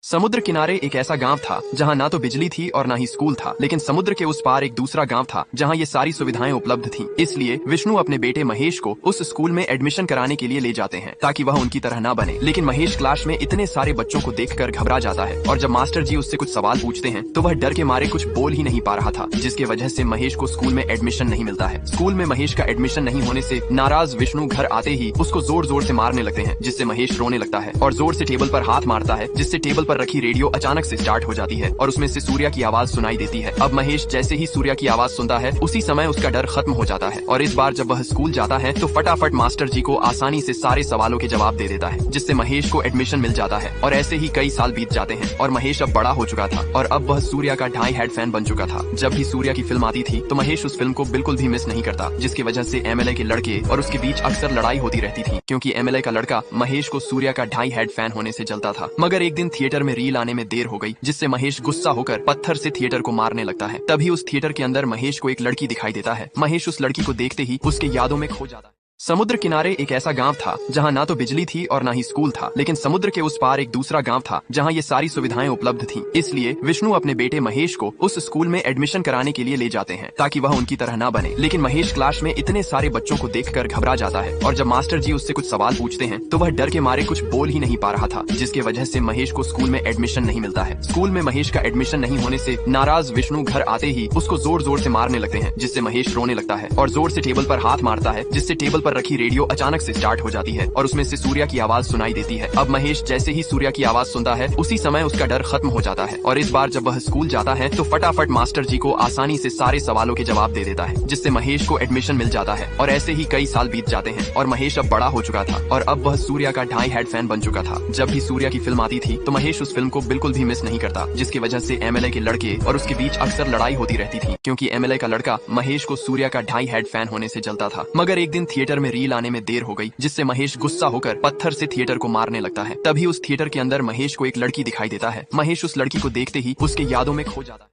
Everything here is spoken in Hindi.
समुद्र किनारे एक ऐसा गांव था जहां ना तो बिजली थी और ना ही स्कूल था, लेकिन समुद्र के उस पार एक दूसरा गांव था जहां ये सारी सुविधाएं उपलब्ध थीं। इसलिए विष्णु अपने बेटे महेश को उस स्कूल में एडमिशन कराने के लिए ले जाते हैं ताकि वह उनकी तरह ना बने। लेकिन महेश क्लास में इतने सारे बच्चों को देखकर घबरा जाता है और जब मास्टर जी उससे कुछ सवाल पूछते हैं तो वह डर के मारे कुछ बोल ही नहीं पा रहा था, जिसकी वजह से महेश को स्कूल में एडमिशन नहीं मिलता है। स्कूल में महेश का एडमिशन नहीं होने से नाराज विष्णु घर आते ही उसको जोर जोर से मारने लगते हैं, जिससे महेश रोने लगता है और जोर से टेबल पर हाथ मारता है, जिससे टेबल पर रखी रेडियो अचानक से स्टार्ट हो जाती है और उसमें से सूर्या की आवाज सुनाई देती है। अब महेश जैसे ही सूर्या की आवाज सुनता है उसी समय उसका डर खत्म हो जाता है और इस बार जब वह स्कूल जाता है तो फटाफट मास्टर जी को आसानी से सारे सवालों के जवाब दे देता है, जिससे महेश को एडमिशन मिल जाता है। और ऐसे ही कई साल बीत जाते हैं और महेश अब बड़ा हो चुका था और अब वह सूर्या का ढाई हेड फैन बन चुका था। जब भी सूर्या की फिल्म आती थी तो महेश उस फिल्म को बिल्कुल भी मिस नहीं करता, जिसकी वजह से एमएलए के लड़के और उसके बीच अक्सर लड़ाई होती रहती थी, क्योंकि एमएलए का लड़का महेश को सूर्या का ढाई हेड फैन होने से जलता था। मगर एक दिन थिएटर में रील आने में देर हो गई, जिससे महेश गुस्सा होकर पत्थर से थिएटर को मारने लगता है। तभी उस थिएटर के अंदर महेश को एक लड़की दिखाई देता है। महेश उस लड़की को देखते ही उसके यादों में खो जाता है। समुद्र किनारे एक ऐसा गांव था जहां ना तो बिजली थी और ना ही स्कूल था, लेकिन समुद्र के उस पार एक दूसरा गांव था जहां ये सारी सुविधाएं उपलब्ध थीं। इसलिए विष्णु अपने बेटे महेश को उस स्कूल में एडमिशन कराने के लिए ले जाते हैं ताकि वह उनकी तरह ना बने। लेकिन महेश क्लास में इतने सारे बच्चों को देखकर घबरा जाता है और जब मास्टर जी उससे कुछ सवाल पूछते हैं तो वह डर के मारे कुछ बोल ही नहीं पा रहा था, जिसकी वजह से महेश को स्कूल में एडमिशन नहीं मिलता है। स्कूल में महेश का एडमिशन नहीं होने से नाराज विष्णु घर आते ही उसको जोर जोर से मारने लगते हैं, जिससे महेश रोने लगता है और जोर से टेबल पर हाथ मारता है, जिससे टेबल पर रखी रेडियो अचानक से स्टार्ट हो जाती है और उसमें से सूर्या की आवाज सुनाई देती है। अब महेश जैसे ही सूर्या की आवाज सुनता है उसी समय उसका डर खत्म हो जाता है और इस बार जब वह स्कूल जाता है तो फटाफट मास्टर जी को आसानी से सारे सवालों के जवाब दे देता है, जिससे महेश को एडमिशन मिल जाता है। और ऐसे ही कई साल बीत जाते हैं और महेश अब बड़ा हो चुका था और अब वह सूर्या का ढाई हेड फैन बन चुका था। जब भी सूर्या की फिल्म आती थी तो महेश उस फिल्म को बिल्कुल भी मिस नहीं करता, जिसकी वजह से एमएलए के लड़के और उसके बीच अक्सर लड़ाई होती रहती थी, क्योंकि एमएलए का लड़का महेश को सूर्या का ढाई हेड फैन होने से जलता था। मगर एक दिन थिएटर में रील आने में देर हो गई, जिससे महेश गुस्सा होकर पत्थर से थिएटर को मारने लगता है। तभी उस थिएटर के अंदर महेश को एक लड़की दिखाई देता है। महेश उस लड़की को देखते ही उसके यादों में खो जाता है।